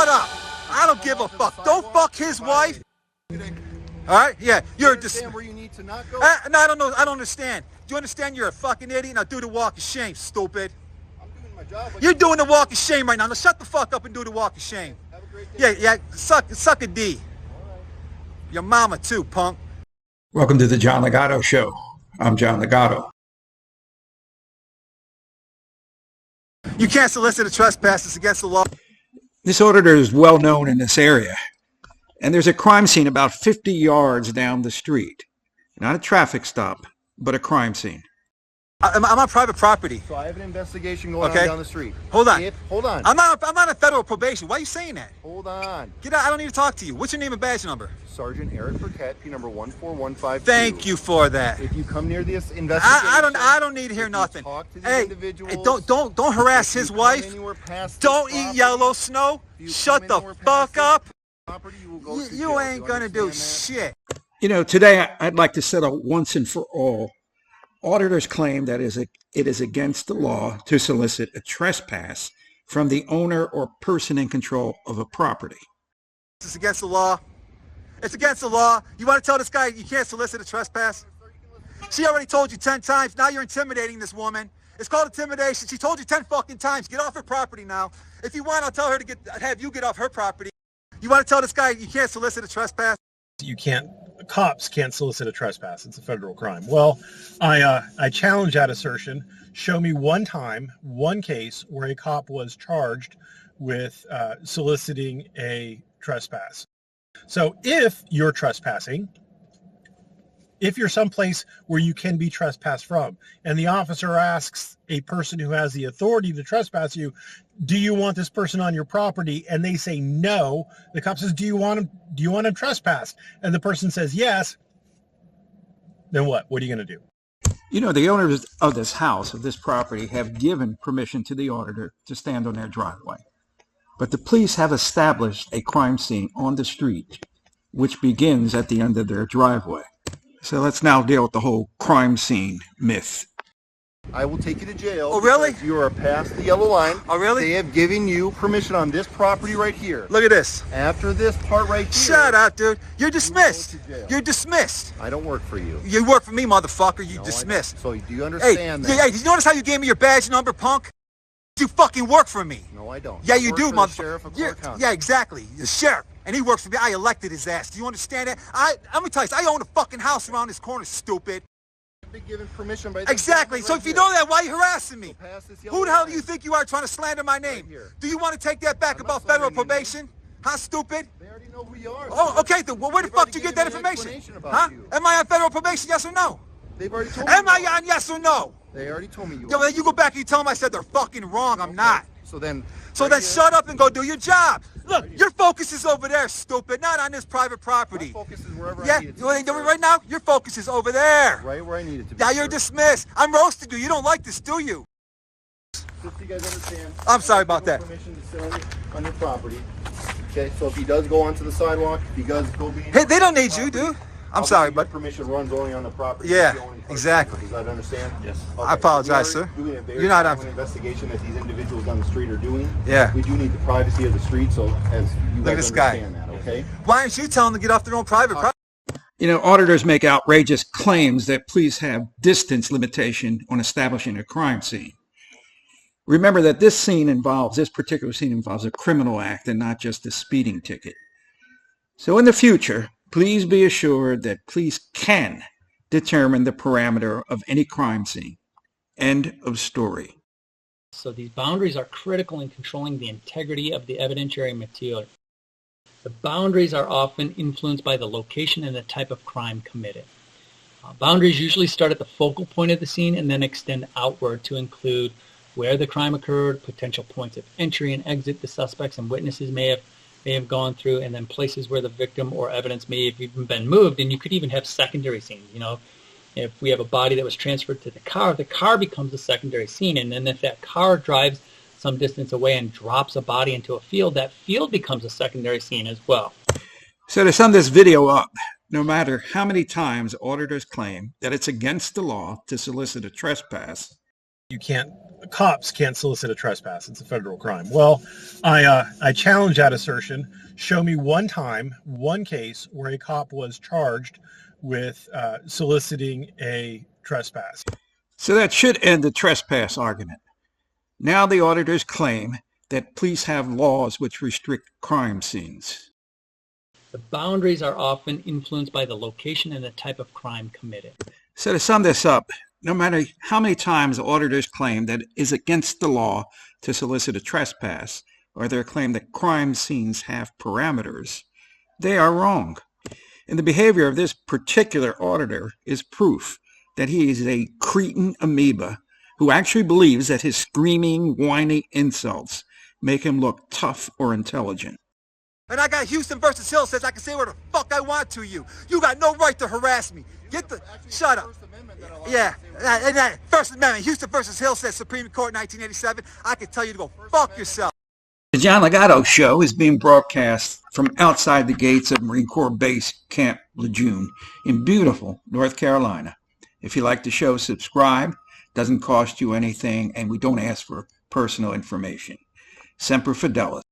shut up. I don't give a fuck. Don't fuck his wife. All right? Yeah, you're just. Where you need to not go? No, I don't know. I don't understand. Do you understand? You're a fucking idiot. Now do the walk of shame, stupid. I'm doing my job. You're doing the walk of shame right now. Now shut the fuck up and do the walk of shame. Have a great day. Yeah, suck a D. Your mama too, punk. Welcome to the John Ligato Show. I'm John Ligato. You can't solicit a trespass. It's against the law. This auditor is well known in this area, and there's a crime scene about 50 yards down the street. Not a traffic stop, but a crime scene. I'm on private property. So I have an investigation going on down the street. Hold on. Hold on. I'm on a federal probation. Why are you saying that? Hold on. Get out. I don't need to talk to you. What's your name and badge number? Sergeant Eric Burkett, P number 14152. Thank you for that. If you come near this investigation, I don't need to hear nothing. Talk to Hey, don't harass his wife. Don't eat yellow snow. Shut the fuck up. You ain't gonna do shit. You know, today I'd like to settle once and for all. Auditors claim that it is against the law to solicit a trespass from the owner or person in control of a property. It's against the law. It's against the law. You want to tell this guy you can't solicit a trespass? She already told you 10 times. Now you're intimidating this woman. It's called intimidation. She told you 10 fucking times. Get off her property now. If you want, I'll tell her to have you get off her property. You want to tell this guy you can't solicit a trespass? You can't. Cops can't solicit a trespass. It's a federal crime. Well, I challenge that assertion. Show me one time, one case where a cop was charged with soliciting a trespass. So if you're trespassing, if you're someplace where you can be trespassed from, and the officer asks a person who has the authority to trespass you, do you want this person on your property? And they say no. The cop says, do you want him trespassed? And the person says yes. Then what? What are you going to do? You know, the owners of this house, of this property, have given permission to the auditor to stand on their driveway. But the police have established a crime scene on the street, which begins at the end of their driveway. So let's now deal with the whole crime scene myth. I will take you to jail. Oh, really? You are past the yellow line. Oh, really? They have given you permission on this property right here. Look at this. After this part right here. Shut up, dude. You're dismissed. You're dismissed. I don't work for you. You work for me, motherfucker. You dismissed. So do you understand that? Hey, did you notice how you gave me your badge number, punk? You fucking work for me. No, I don't. Yeah, you do, motherfucker. Sheriff of Clark County. Yeah, exactly. The sheriff. And he works for me. I elected his ass. Do you understand that? Let me tell you, I own a fucking house around this corner, stupid. Been given permission by exactly. So if you know that, why are you harassing me? Who the hell do you line. think you are trying to slander my name? Right Do you want to take that back about federal probation? Huh, stupid? They already know who you are. Oh, okay. Then where the fuck did you get that information? Huh? Am I on federal probation? Yes or no? They've already told me. Am I on yes or no? They already told me you Yo, are. then you go back and you tell them I said they're fucking wrong. I'm not. So then Shut up and go do your job. Look, your focus is over there, stupid, not on this private property. My focus is wherever I Yeah, need it to be, right now, your focus is over there. right where I need it to be. Now you're dismissed. I'm roasting you. You don't like this, do you? Just so you guys understand. I'm sorry about that. Permission to sit on your property. Okay, so if he does go onto the sidewalk, if he does go behind. Hey, they don't need you, dude. I'm sorry, but permission runs only on the property. Yeah, It's the only part. exactly. Does that understand? Yes. Okay, I apologize, so we sir. are doing a very You're not common investigation that these individuals on the street are doing. Yeah. We do need the privacy of the street, so as you Look at guys this guy. understand that, okay? Why aren't you telling them to get off their own private property? You know, auditors make outrageous claims that police have distance limitation on establishing a crime scene. Remember that this particular scene involves a criminal act and not just a speeding ticket. So in the future, please be assured that police can determine the parameter of any crime scene. End of story. So these boundaries are critical in controlling the integrity of the evidentiary material. The boundaries are often influenced by the location and the type of crime committed. Boundaries usually start at the focal point of the scene and then extend outward to include where the crime occurred, potential points of entry and exit the suspects and witnesses may have gone through, and then places where the victim or evidence may have even been moved. And you could even have secondary scenes. You know, if we have a body that was transferred to the car becomes a secondary scene. And then if that car drives some distance away and drops a body into a field, that field becomes a secondary scene as well. So to sum this video up, no matter how many times auditors claim that it's against the law to solicit a trespass, You can't. cops can't solicit a trespass. It's a federal crime. Well, I challenge that assertion. Show me one time, one case where a cop was charged with soliciting a trespass. So that should end the trespass argument. Now the auditors claim that police have laws which restrict crime scenes. The boundaries are often influenced by the location and the type of crime committed. So to sum this up, no matter how many times auditors claim that it is against the law to solicit a trespass, or their claim that crime scenes have parameters, they are wrong. And the behavior of this particular auditor is proof that he is a cretin amoeba who actually believes that his screaming, whiny insults make him look tough or intelligent. And I got Houston versus Hill says I can say what the fuck I want to you. You got no right to harass me. Shut up. Yeah, and that First Amendment. Houston versus Hill says Supreme Court 1987. I can tell you to go fuck yourself. The John Ligato Show is being broadcast from outside the gates of Marine Corps Base Camp Lejeune in beautiful North Carolina. If you like the show, subscribe. Doesn't cost you anything, and we don't ask for personal information. Semper Fidelis.